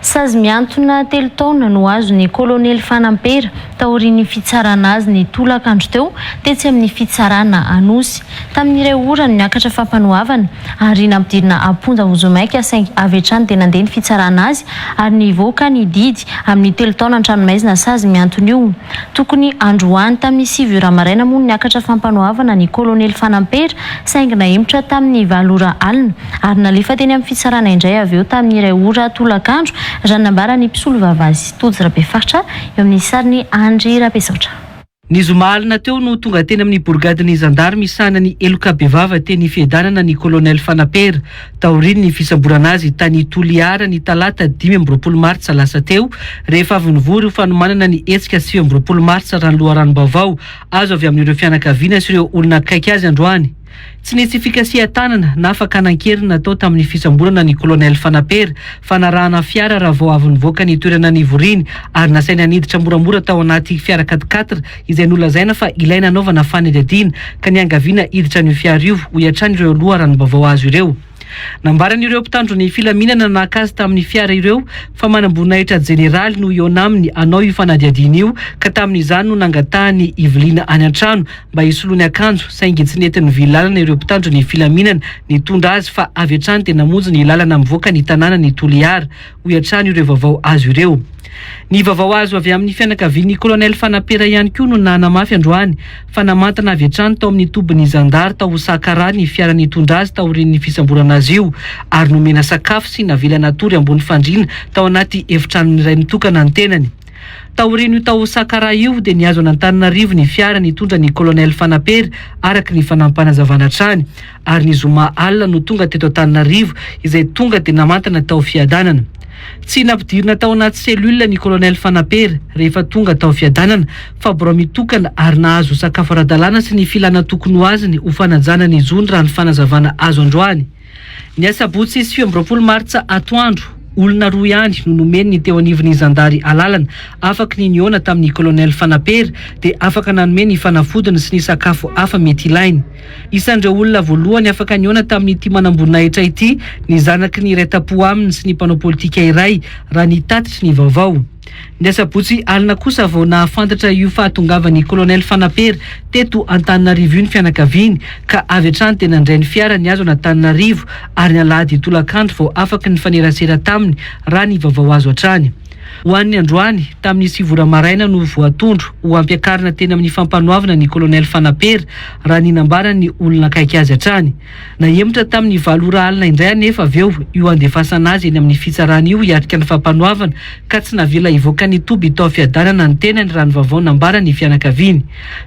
Sazy miantona telo taona no azon'ny kolonely Fanampera taorian'ny fitsarana azy ny tolakandro teo tetsy amin'ny fitsarana Anosy. Tamin'ireo ora no niakatra fampanohavana ary nampidirina amponja Vozomaika saingy avy hatrany dia nandeha ny fitsarana azy ary nivoaka ny didy amin'ny telo taona an-tranomaizina sazy miantona io. Tokony androany tamin'ny 7 ora maraina moa niakatra fampanohavana ny kolonely Fanampera saingy nahemotra tamin'ny 7 ora alina ary nalefa teny amin'ny fitsarana indray avy eo tamin'ireo ora tolakandro. Ranambara ny mpisolo vavazy Tojo Rabefaritra eo amin'ny sariny Andry Rabesaotra. Ny zoma alina teo no tonga teny amin'ny borgadiny zandarmy sanany Eloka Bevava teny fiadanana ny kolonely Fanampera taorian'ny fisamborana azy tany Toliara ny talata 5 Martsa lasa teo rehefa avy nivory fanomanana ny hetsika 7 Martsa ranoloha-ranom-baovao azo avy amin'ireo fianakaviana sy ireo olona akaiky azy androany. Tsy nisy fikasia tanana na fakanankerina natao tamin'ny fisamborana ny kolonely Fanampera fanarahana fiara raha vao avy nivoaka ny toerana nivoriany ary nasainy haniditra moramora tao anaty fiara 4x4 izay nolazaina fa ilaina anaovana fanadihadiana ka niangaviana hiditra ny fiara io ho hatrany ireo loha ranom-baovao azo ireo. Nambaran'ireo mpitandro ny filaminana nakazy tamin'ny fiara ireo fa manam-boninahitra jeneraly no eo aminy anao io fanadihadiana io ka tamin'izany no nangatahany Ivelina any an-trano mba hisoloany akanjo saingy tsy nentin'ny vilalana ireo mpitandro ny filaminana nitondra azy fa avy hatrany tena monjy ny lalana mivoaka ny tanàna ny Toliara ho hatrany ireo vaovao azo ireo. Ny vaovao azo avy amin'ny fianakavian'ny kolonely Fanampera ihany koa no nanamafy androany fa namantana avy hatrany tao amin'ny tobin'ny zandary tao Sakara ny fiara nitondra azy taorian'ny fisamborana azy io ary nomena sakafo sy navela natory ambony fandriana tao anaty efitrano iray nitokana ny tenany. Taorian'io tao Sakara io dia niazo an'Antananarivo ny fiara nitondra ny kolonely Fanampera araka ny fanampanazavana hatrany ary ny zoma alina no tonga teto Antananarivo izay tonga dia namantana tao fiadanana. Tsy nampidirina tao anaty selula ny kolonely Fanampera rehefa tonga tao fiadanana fa borao mitokana ary nahazo sakafo ara-dalàna sy ny filana tokony ho azony ho fanajana ny zony raha ny fanazavana azo androany. Ny asabotsy 7 Martsa atoandro olona roa ihany no nomeny ny teo anivon'ny zandary alalana afaka ny niona tamin'ny kolonely Fanampera dia afaka nanome ny fanafodiny sy ny sakafo hafa mety ilainy. Isan'ireo olona voalohany afaka niona tamin'ity manam-boninahitra ity ny zanaky ny iray tapo aminy sy ny mpanao politika iray raha ny tatitry ny vaovao. Ny asabotsy alina kosa vao nahafantatra io fahatongavan'ny kolonely Fanampera teto Antananarivo io ny fianakaviany ka avy hatrany tena nandray ny fiara niazo an'Antananarivo ary nalahady tolakandro vao afaka ny fanerasera taminy raha ny vaovao azo hatrany. Ho an'ny androany tamin'ny 7 ora maraina no voatondro ho ampiakarina teny amin'ny fampanohavana ny kolonely Fanampera raha ny nambarany ny olona akaiky azy hatrany. Nahemotra tamin'ny 7 ora alina indray anefa avy eo io andefasana azy eny amin'ny fitsarana io hiatrika ny fampanohavana ka tsy navela hivoaka ny toby tao fiadanana ny tenany raha ny vaovao nambarany fianakaviany.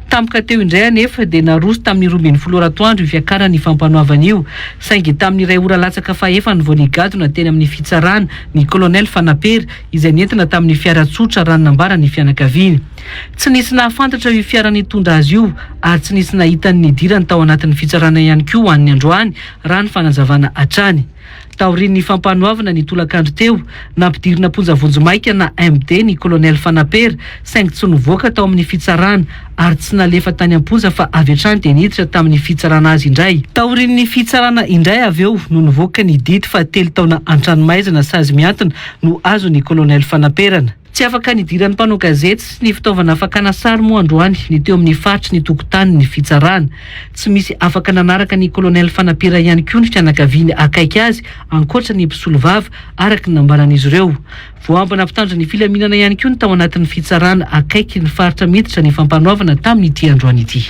Tampoka teo indray anefa dia naroso tamin'ny 12 ora atoandro io fiakarana ny fampanohavana io saingy tamin'ny 2 ora latsaka fahefany vao nigadona teny amin'ny fitsarana ny kolonely Fanampera izay nentina tamin'ny fiara tsotra raha nambarany fianakaviany. Tsy nisy nahafantatra io fiara nitondra azy io ary tsy nisy nahitany nidirany tao anatin'ny fitsarana ihany koa ho an'ny androany raha ny fanazavana hatrany. Taorian'ny fampanohavana ny tolakandro teo nampidirina ponja Vozomaika na MD ny kolonely Fanampera saingy tsy nivoaka tao amin'ny fitsarana ary tsy nalefa tany amponja fa avy hatrany dia niditra tamin'ny fitsarana azy indray. Taorian'ny fitsarana indray avy eo no nivoaka ny didy fa 3 taona an-tranomaizina sazy miantona no azo ny kolonely Fanampera. Tsy afaka nidiran'ny mpanao gazety sy ny fitaovana fakana sary moa androany ny teo amin'ny faritry ny tokotany ny fitsarana. Tsy misy afaka nanaraka ny kolonely Fanampera ihany koa ny fianakaviany akaiky azy ankoatra ny mpisolo vava araka ny nambaran'izy ireo. Vao ampy nampitandra ny filaminana ihany koa ny tao anatin'ny fitsarana akaiky ny faritra miditra ny fampanohavana tamin'ity androany ity.